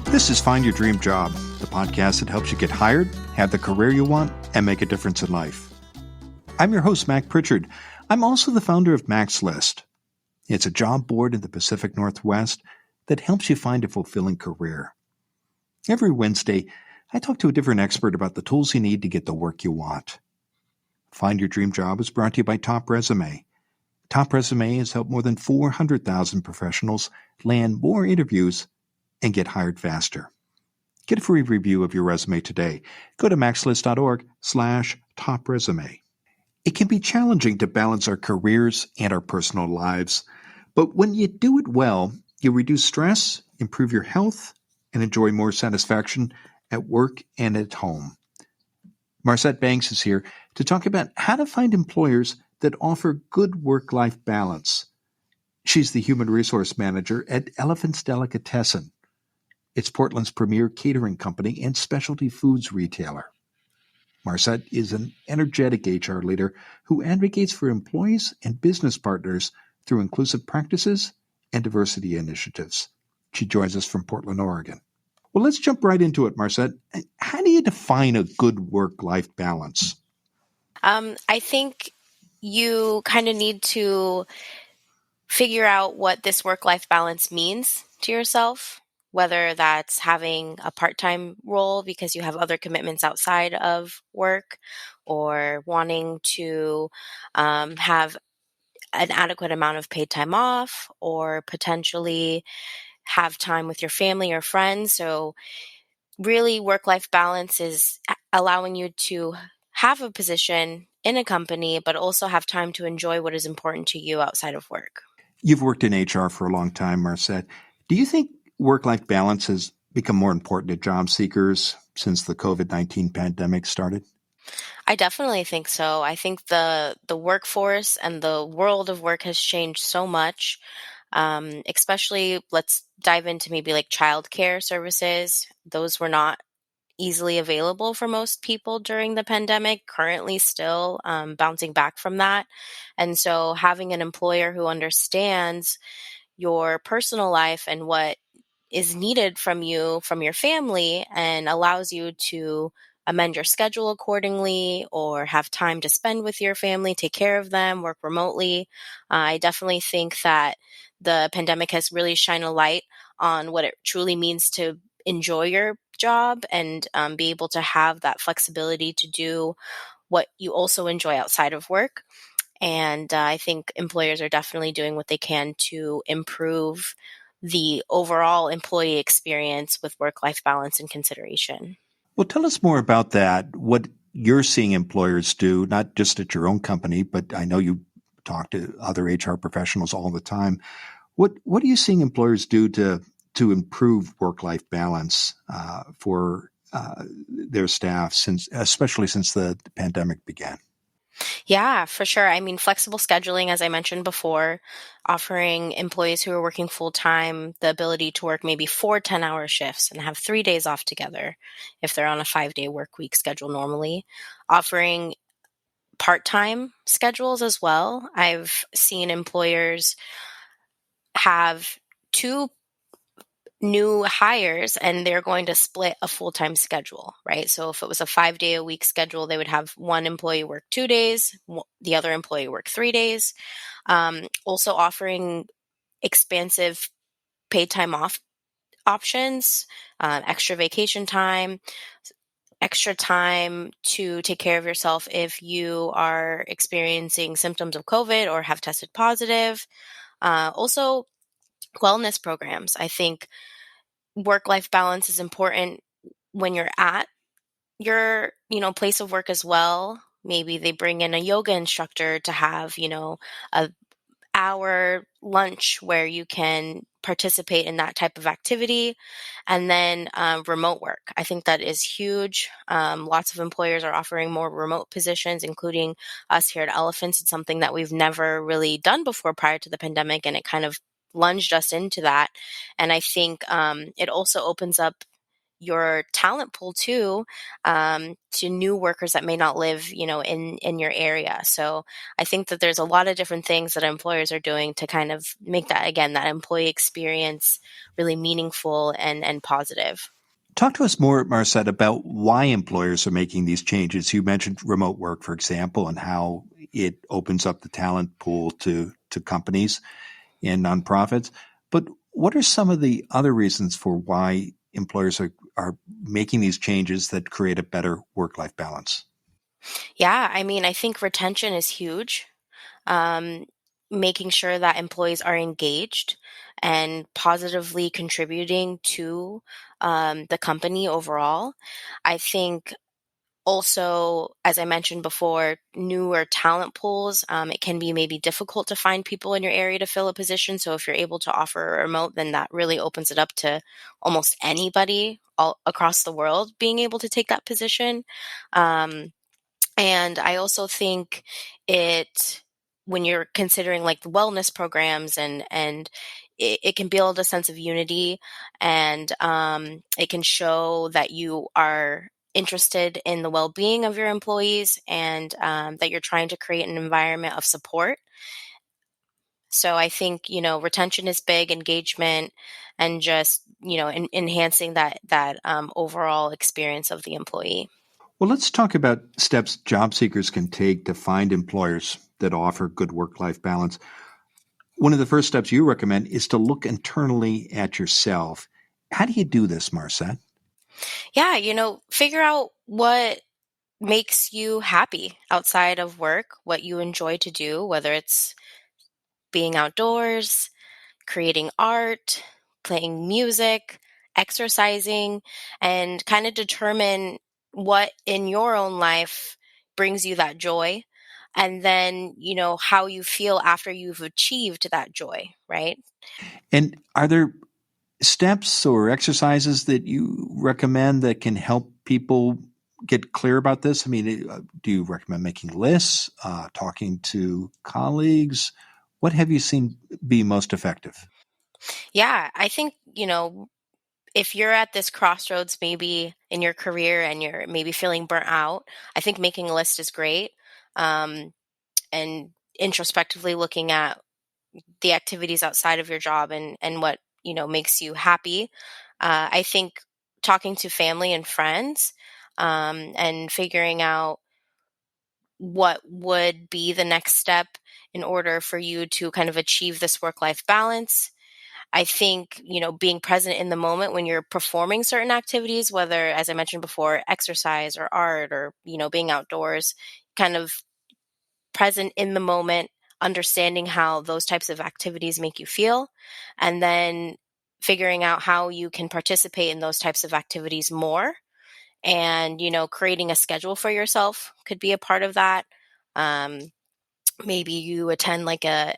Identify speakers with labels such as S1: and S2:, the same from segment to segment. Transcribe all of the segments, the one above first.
S1: This is Find Your Dream Job, the podcast that helps you get hired, have the career you want, and make a difference in life. I'm your host, Mac Pritchard. I'm also the founder of Mac's List. It's a job board in the Pacific Northwest that helps you find a fulfilling career. Every Wednesday, I talk to a different expert about the tools you need to get the work you want. Find Your Dream Job is brought to you by Top Resume. Top Resume has helped more than 400,000 professionals land more interviews and get hired faster. Get a free review of your resume today. Go to maxlist.org/topresume. It can be challenging to balance our careers and our personal lives, but when you do it well, you reduce stress, improve your health, and enjoy more satisfaction at work and at home. Marcett Banks is here to talk about how to find employers that offer good work-life balance. She's the Human Resource Manager at Elephant's Delicatessen. It's Portland's premier catering company and specialty foods retailer. Marcett is an energetic HR leader who advocates for employees and business partners through inclusive practices and diversity initiatives. She joins us from Portland, Oregon. Well, let's jump right into it, Marcett. How do you define a good work-life balance?
S2: I think you kind of need to figure out what this work-life balance means to yourself, whether that's having a part-time role because you have other commitments outside of work, or wanting to have an adequate amount of paid time off, or potentially have time with your family or friends. So really, work-life balance is allowing you to have a position in a company, but also have time to enjoy what is important to you outside of work.
S1: You've worked in HR for a long time, Marcett. Do you think work-life balance has become more important to job seekers since the COVID-19 pandemic started?
S2: I definitely think so. I think the workforce and the world of work has changed so much, especially let's dive into maybe like childcare services. Those were not easily available for most people during the pandemic, currently still bouncing back from that. And so having an employer who understands your personal life and what is needed from you, from your family, and allows you to amend your schedule accordingly or have time to spend with your family, take care of them, work remotely. I definitely think that the pandemic has really shined a light on what it truly means to enjoy your job and be able to have that flexibility to do what you also enjoy outside of work. And I think employers are definitely doing what they can to improve the overall employee experience with work-life balance and consideration.
S1: Well, tell us more about that, what you're seeing employers do, not just at your own company, but I know you talk to other HR professionals all the time. What are you seeing employers do to improve work-life balance for their staff, especially since the pandemic began?
S2: Yeah, for sure. I mean, flexible scheduling, as I mentioned before, offering employees who are working full time the ability to work maybe 4 10-hour shifts and have 3 days off together if they're on a 5-day work week schedule normally. Offering part-time schedules as well. I've seen employers have 2 new hires and they're going to split a full-time schedule, right? So if it was a 5-day-a-week schedule, they would have one employee work 2 days, the other employee work 3 days. Also offering expansive paid time off options, extra vacation time, extra time to take care of yourself if you are experiencing symptoms of COVID or have tested positive. Also, wellness programs. I think work-life balance is important when you're at your, place of work as well. Maybe they bring in a yoga instructor to have, a hour lunch where you can participate in that type of activity. And then remote work. I think that is huge. Lots of employers are offering more remote positions, including us here at Elephants. It's something that we've never really done before prior to the pandemic, and it kind of lunged us into that. And I think it also opens up your talent pool too, to new workers that may not live, in your area. So I think that there's a lot of different things that employers are doing to kind of make that, again, that employee experience really meaningful and positive.
S1: Talk to us more, Marcette, about why employers are making these changes. You mentioned remote work, for example, and how it opens up the talent pool to companies and nonprofits. But what are some of the other reasons for why employers are making these changes that create a better work-life balance?
S2: Yeah, I mean, I think retention is huge. Um, Making sure that employees are engaged and positively contributing to the company overall. I think also, as I mentioned before, newer talent pools, it can be maybe difficult to find people in your area to fill a position. So if you're able to offer a remote, then that really opens it up to almost anybody all across the world being able to take that position. Um, and I also think it when you're considering like the wellness programs and it can build a sense of unity, and it can show that you are interested in the well-being of your employees, and that you're trying to create an environment of support. So I think, retention is big, engagement, and just, enhancing that overall experience of the employee.
S1: Well, let's talk about steps job seekers can take to find employers that offer good work-life balance. One of the first steps you recommend is to look internally at yourself. How do you do this, Marcette?
S2: Yeah, figure out what makes you happy outside of work, what you enjoy to do, whether it's being outdoors, creating art, playing music, exercising, and kind of determine what in your own life brings you that joy. And then, how you feel after you've achieved that joy, right?
S1: And are there steps or exercises that you recommend that can help people get clear about this? I mean, do you recommend making lists, talking to colleagues? What have you seen be most effective?
S2: Yeah, I think, if you're at this crossroads maybe in your career and you're maybe feeling burnt out, I think making a list is great. Um, and introspectively looking at the activities outside of your job and what, makes you happy. I think talking to family and friends, and figuring out what would be the next step in order for you to kind of achieve this work life balance. I think, being present in the moment when you're performing certain activities, whether, as I mentioned before, exercise or art or, being outdoors, kind of present in the moment, understanding how those types of activities make you feel, and then figuring out how you can participate in those types of activities more. And, creating a schedule for yourself could be a part of that. Um, Maybe you attend like a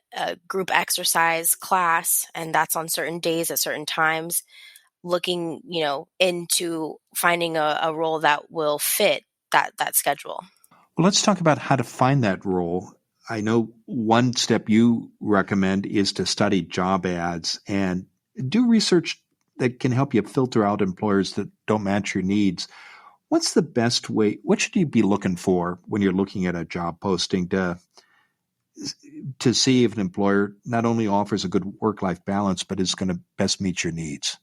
S2: group exercise class, and that's on certain days at certain times, looking, into finding a role that will fit that schedule.
S1: Well, let's talk about how to find that role. I know one step you recommend is to study job ads and do research that can help you filter out employers that don't match your needs. What's the best way? What should you be looking for when you're looking at a job posting to see if an employer not only offers a good work-life balance, but is going to best meet your needs?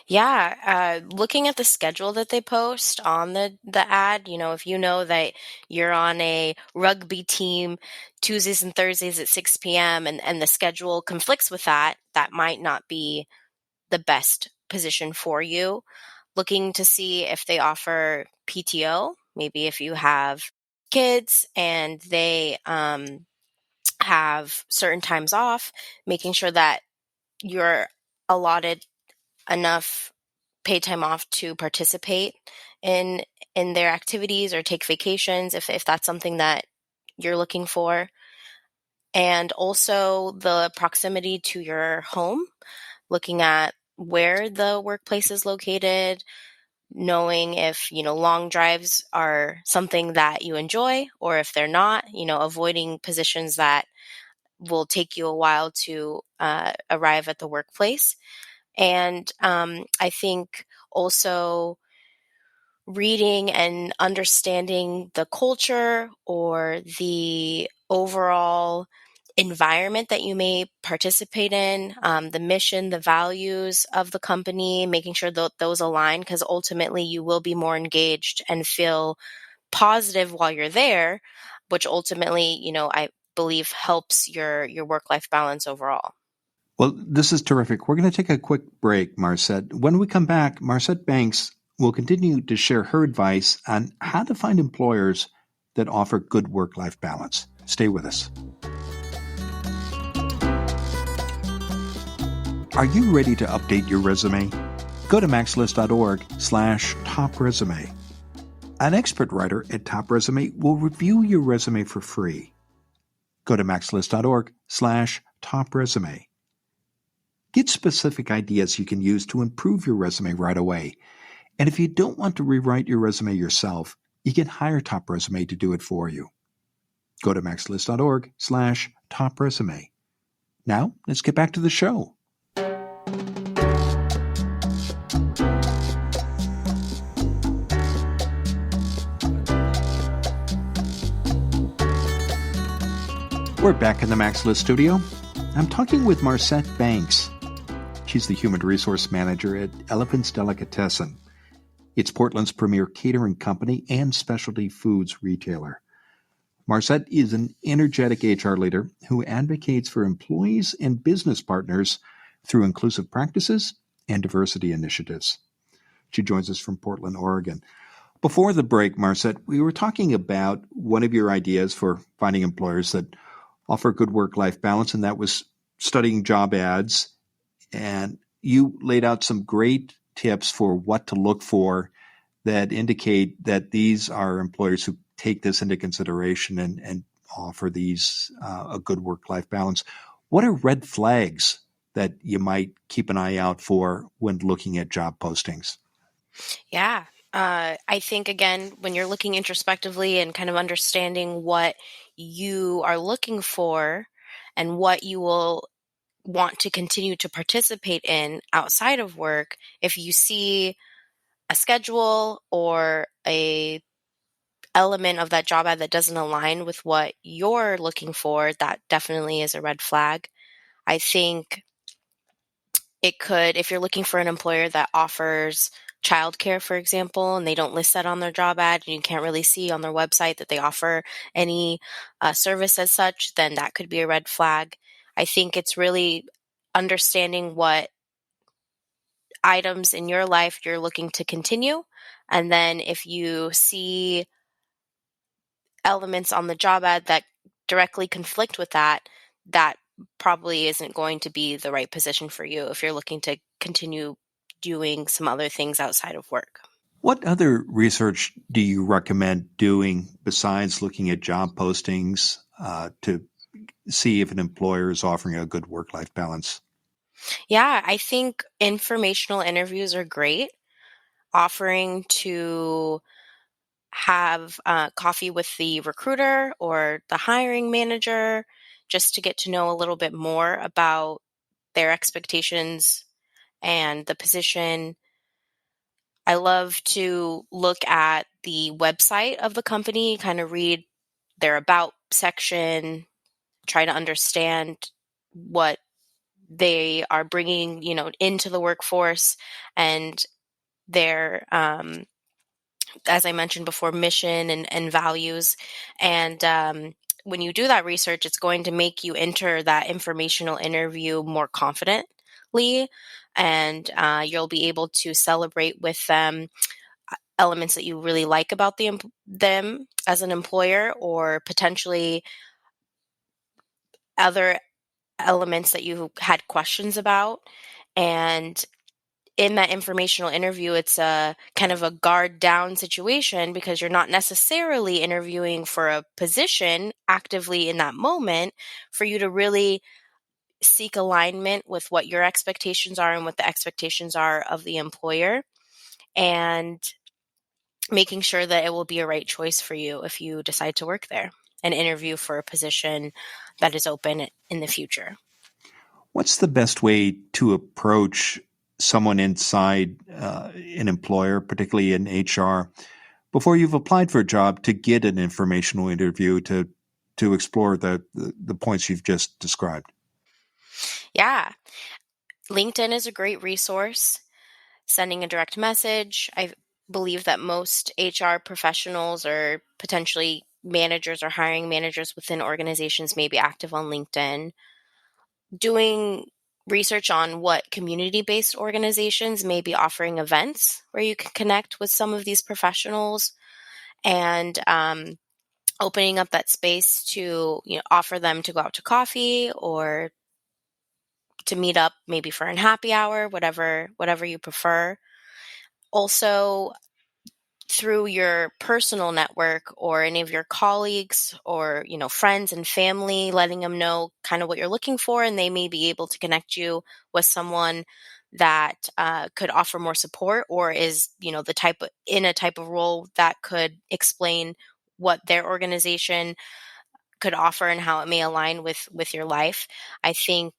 S2: Yeah, looking at the schedule that they post on the ad, if you know that you're on a rugby team Tuesdays and Thursdays at 6 p.m. and the schedule conflicts with that, that might not be the best position for you. Looking to see if they offer PTO, maybe if you have kids and they have certain times off, making sure that you're allotted enough paid time off to participate in in their activities or take vacations if that's something that you're looking for. And also the proximity to your home, looking at where the workplace is located, knowing if, long drives are something that you enjoy, or if they're not, avoiding positions that will take you a while to arrive at the workplace. And I think also reading and understanding the culture or the overall environment that you may participate in, the mission, the values of the company, making sure that those align, because ultimately you will be more engaged and feel positive while you're there, which ultimately, I believe helps your work-life balance overall.
S1: Well, this is terrific. We're going to take a quick break, Marcett. When we come back, Marcett Banks will continue to share her advice on how to find employers that offer good work-life balance. Stay with us. Are you ready to update your resume? Go to maxlist.org/top resume. An expert writer at Top Resume will review your resume for free. Go to maxlist.org/top resume. Get specific ideas you can use to improve your resume right away. And if you don't want to rewrite your resume yourself, you can hire Top Resume to do it for you. Go to maxlist.org/top resume. Now, let's get back to the show. We're back in the Max List studio. I'm talking with Marcett Banks. She's the Human Resource Manager at Elephant's Delicatessen. It's Portland's premier catering company and specialty foods retailer. Marcett is an energetic HR leader who advocates for employees and business partners through inclusive practices and diversity initiatives. She joins us from Portland, Oregon. Before the break, Marcett, we were talking about one of your ideas for finding employers that offer good work-life balance, and that was studying job ads. And you laid out some great tips for what to look for that indicate that these are employers who take this into consideration and offer these a good work-life balance. What are red flags that you might keep an eye out for when looking at job postings?
S2: Yeah. I think, again, when you're looking introspectively and kind of understanding what you are looking for and what you will want to continue to participate in outside of work, if you see a schedule or a element of that job ad that doesn't align with what you're looking for, that definitely is a red flag. I think it could, if you're looking for an employer that offers childcare, for example, and they don't list that on their job ad, and you can't really see on their website that they offer any service as such, then that could be a red flag. I think it's really understanding what items in your life you're looking to continue. And then if you see elements on the job ad that directly conflict with that, that probably isn't going to be the right position for you if you're looking to continue doing some other things outside of work.
S1: What other research do you recommend doing besides looking at job postings to see if an employer is offering a good work-life balance?
S2: Yeah, I think informational interviews are great. Offering to have coffee with the recruiter or the hiring manager just to get to know a little bit more about their expectations and the position. I love to look at the website of the company, kind of read their about section, try to understand what they are bringing, into the workforce, and their, as I mentioned before, mission and values. And when you do that research, it's going to make you enter that informational interview more confidently, and you'll be able to celebrate with them elements that you really like about them as an employer, or potentially other elements that you had questions about. And in that informational interview, it's a kind of a guard down situation, because you're not necessarily interviewing for a position actively in that moment, for you to really seek alignment with what your expectations are and what the expectations are of the employer, and making sure that it will be a right choice for you if you decide to work there and interview for a position that is open in the future.
S1: What's the best way to approach someone inside an employer, particularly in HR, before you've applied for a job to get an informational interview to explore the points you've just described?
S2: Yeah. LinkedIn is a great resource. Sending a direct message. I believe that most HR professionals or potentially managers or hiring managers within organizations may be active on LinkedIn. Doing research on what community-based organizations may be offering events where you can connect with some of these professionals, and opening up that space to offer them to go out to coffee or to meet up maybe for a happy hour, whatever you prefer. Also, through your personal network or any of your colleagues or friends and family, letting them know kind of what you're looking for, and they may be able to connect you with someone that could offer more support, or is the type of role that could explain what their organization could offer and how it may align with your life. I think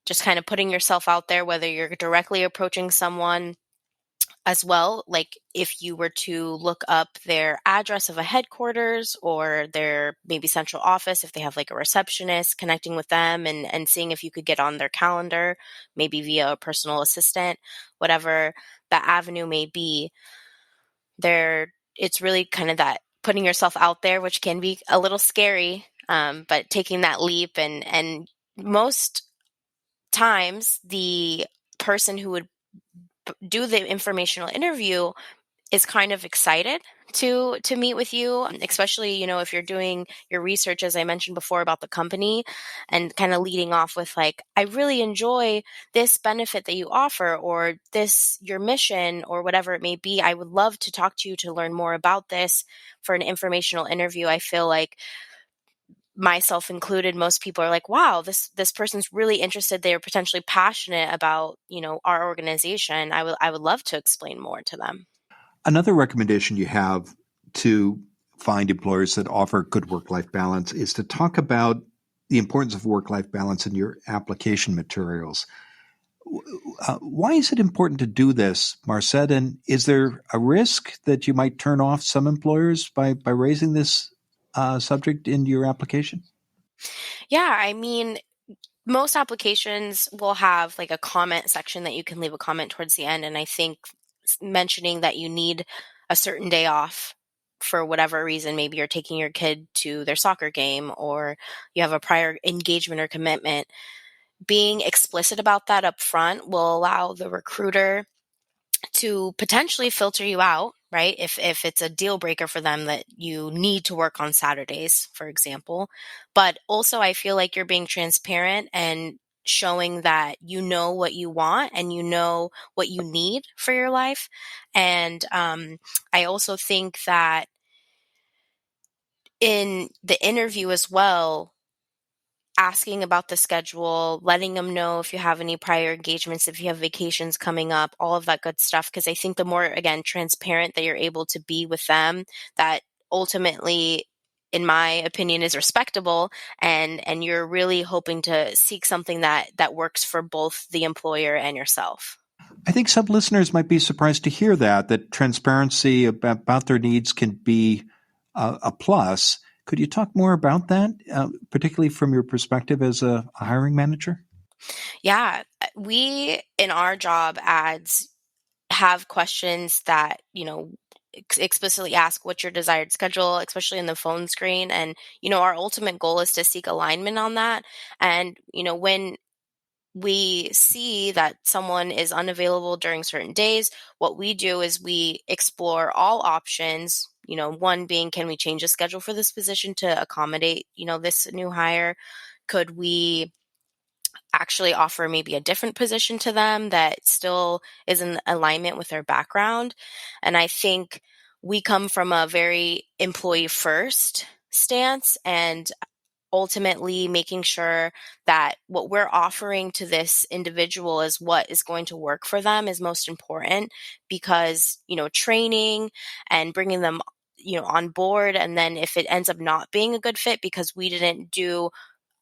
S2: just kind of putting yourself out there, whether you're directly approaching someone as well, like if you were to look up their address of a headquarters or their maybe central office, if they have like a receptionist, connecting with them and seeing if you could get on their calendar, maybe via a personal assistant, whatever that avenue may be. There, it's really kind of that putting yourself out there, which can be a little scary, but taking that leap, and most times the person who would do the informational interview is kind of excited to meet with you, especially if you're doing your research, as I mentioned before, about the company, and kind of leading off with like, I really enjoy this benefit that you offer, or this your mission, or whatever it may be. I would love to talk to you to learn more about this for an informational interview. I feel like, myself included, most people are like, wow, this person's really interested, they're potentially passionate about our organization. I would love to explain more to them.
S1: Another recommendation you have to find employers that offer good work-life balance is to talk about the importance of work-life balance in your application materials. Why is it important to do this, Marcett? And is there a risk that you might turn off some employers by raising this subject into your application?
S2: Yeah, I mean, most applications will have like a comment section that you can leave a comment towards the end. And I think mentioning that you need a certain day off for whatever reason, maybe you're taking your kid to their soccer game, or you have a prior engagement or commitment, being explicit about that up front will allow the recruiter to potentially filter you out, right? If it's a deal breaker for them that you need to work on Saturdays, for example. But also, I feel like you're being transparent and showing that you know what you want and you know what you need for your life. And I also think that in the interview as well, asking about the schedule, letting them know if you have any prior engagements, if you have vacations coming up, all of that good stuff. Because I think the more, again, transparent that you're able to be with them, that ultimately, in my opinion, is respectable, and you're really hoping to seek something that works for both the employer and yourself.
S1: I think some listeners might be surprised to hear that transparency about their needs can be a plus. Could you talk more about that, particularly from your perspective as a hiring manager?
S2: Yeah, we in our job ads have questions that, explicitly ask what's your desired schedule, especially in the phone screen. And, our ultimate goal is to seek alignment on that. And, when we see that someone is unavailable during certain days, what we do is we explore all options. One being, can we change the schedule for this position to accommodate, this new hire? Could we actually offer maybe a different position to them that still is in alignment with their background? And I think we come from a very employee first stance, and ultimately making sure that what we're offering to this individual is what is going to work for them is most important, because training and bringing them on board, and then if it ends up not being a good fit because we didn't do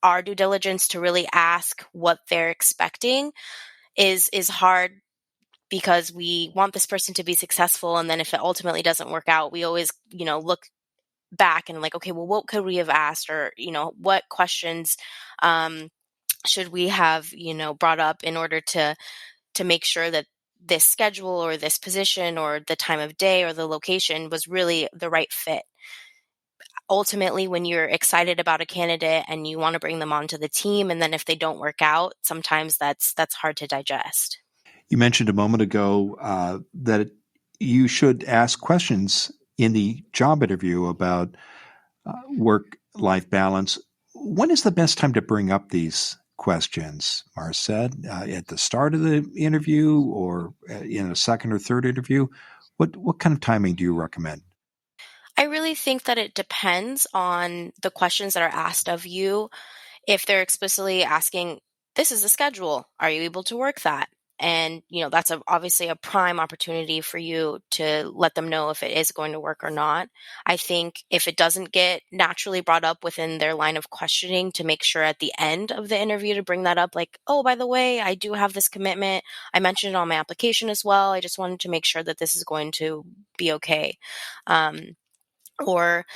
S2: our due diligence to really ask what they're expecting, is hard because we want this person to be successful. And then if it ultimately doesn't work out, we always, look back and like, okay, well, what could we have asked? Or, what questions should we have, brought up in order to make sure that this schedule or this position or the time of day or the location was really the right fit. Ultimately, when you're excited about a candidate and you want to bring them onto the team, and then if they don't work out, sometimes that's hard to digest.
S1: You mentioned a moment ago that you should ask questions in the job interview about work-life balance. When is the best time to bring up these questions, Marcett? At the start of the interview or in a second or third interview? What kind of timing do you recommend?
S2: I really think that it depends on the questions that are asked of you. If they're explicitly asking, this is the schedule, are you able to work that? And, that's obviously a prime opportunity for you to let them know if it is going to work or not. I think if it doesn't get naturally brought up within their line of questioning, to make sure at the end of the interview to bring that up, like, oh, by the way, I do have this commitment. I mentioned it on my application as well. I just wanted to make sure that this is going to be okay. Or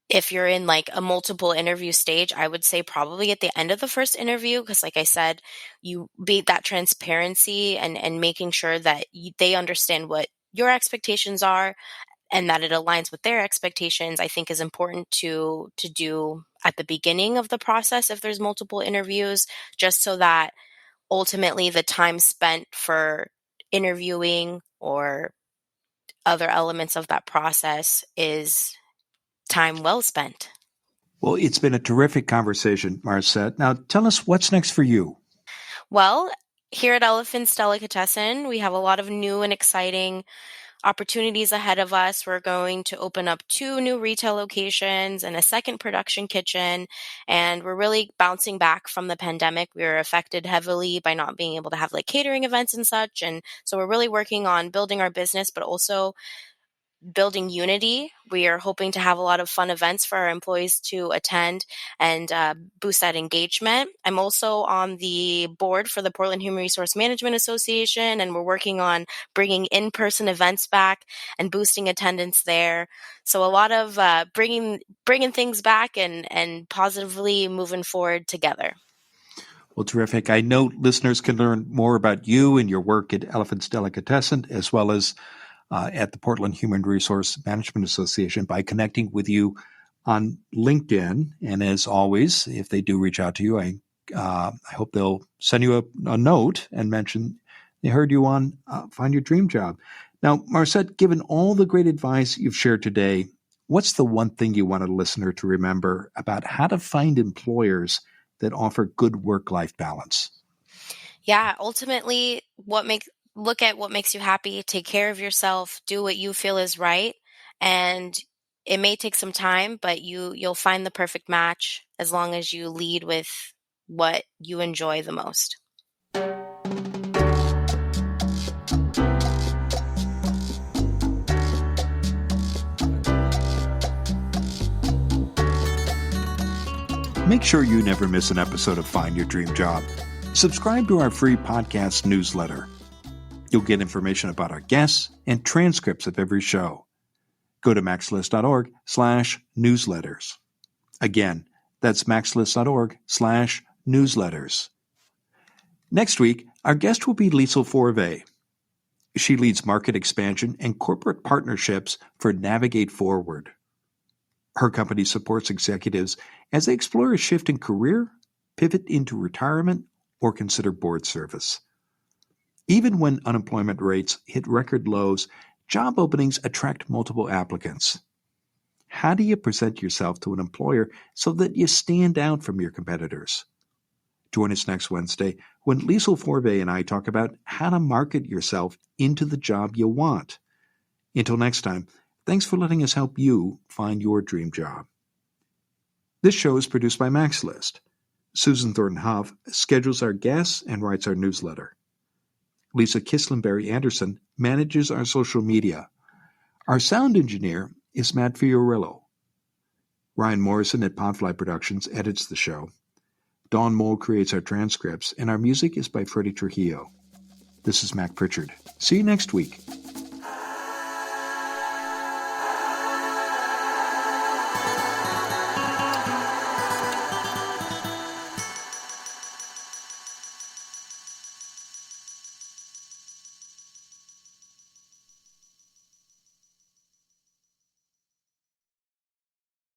S2: if you're in like a multiple interview stage, I would say probably at the end of the first interview, because like I said, you be that transparency and making sure that they understand what your expectations are and that it aligns with their expectations, I think is important to do at the beginning of the process if there's multiple interviews, just so that ultimately the time spent for interviewing or other elements of that process is time well spent.
S1: Well, it's been a terrific conversation, Marcett. Now, tell us what's next for you.
S2: Well, here at Elephant's Delicatessen, we have a lot of new and exciting opportunities ahead of us. We're going to open up 2 new retail locations and a second production kitchen, and we're really bouncing back from the pandemic. We were affected heavily by not being able to have like catering events and such, and so we're really working on building our business, but also building unity. We are hoping to have a lot of fun events for our employees to attend and boost that engagement. I'm also on the board for the Portland Human Resource Management Association, and we're working on bringing in-person events back and boosting attendance there. So a lot of bringing things back and positively moving forward together.
S1: Well, terrific. I know listeners can learn more about you and your work at Elephant's Delicatessen, as well as at the Portland Human Resource Management Association by connecting with you on LinkedIn. And as always, if they do reach out to you, I hope they'll send you a note and mention they heard you on Find Your Dream Job. Now, Marcett, given all the great advice you've shared today, what's the one thing you want a listener to remember about how to find employers that offer good work-life balance?
S2: Yeah, ultimately, look at what makes you happy, take care of yourself, do what you feel is right, and it may take some time, but you'll find the perfect match as long as you lead with what you enjoy the most.
S1: Make sure you never miss an episode of Find Your Dream Job. Subscribe to our free podcast newsletter. You'll get information about our guests and transcripts of every show. Go to maxlist.org/newsletters. Again, that's maxlist.org/newsletters. Next week, our guest will be Liesl Forve. She leads market expansion and corporate partnerships for Navigate Forward. Her company supports executives as they explore a shift in career, pivot into retirement, or consider board service. Even when unemployment rates hit record lows, job openings attract multiple applicants. How do you present yourself to an employer so that you stand out from your competitors? Join us next Wednesday when Liesl Forve and I talk about how to market yourself into the job you want. Until next time, thanks for letting us help you find your dream job. This show is produced by MaxList. Susan Thornton Huff schedules our guests and writes our newsletter. Lisa Kislenberry Anderson manages our social media. Our sound engineer is Matt Fiorillo. Ryan Morrison at Podfly Productions edits the show. Dawn Mole creates our transcripts, and our music is by Freddie Trujillo. This is Mac Pritchard. See you next week.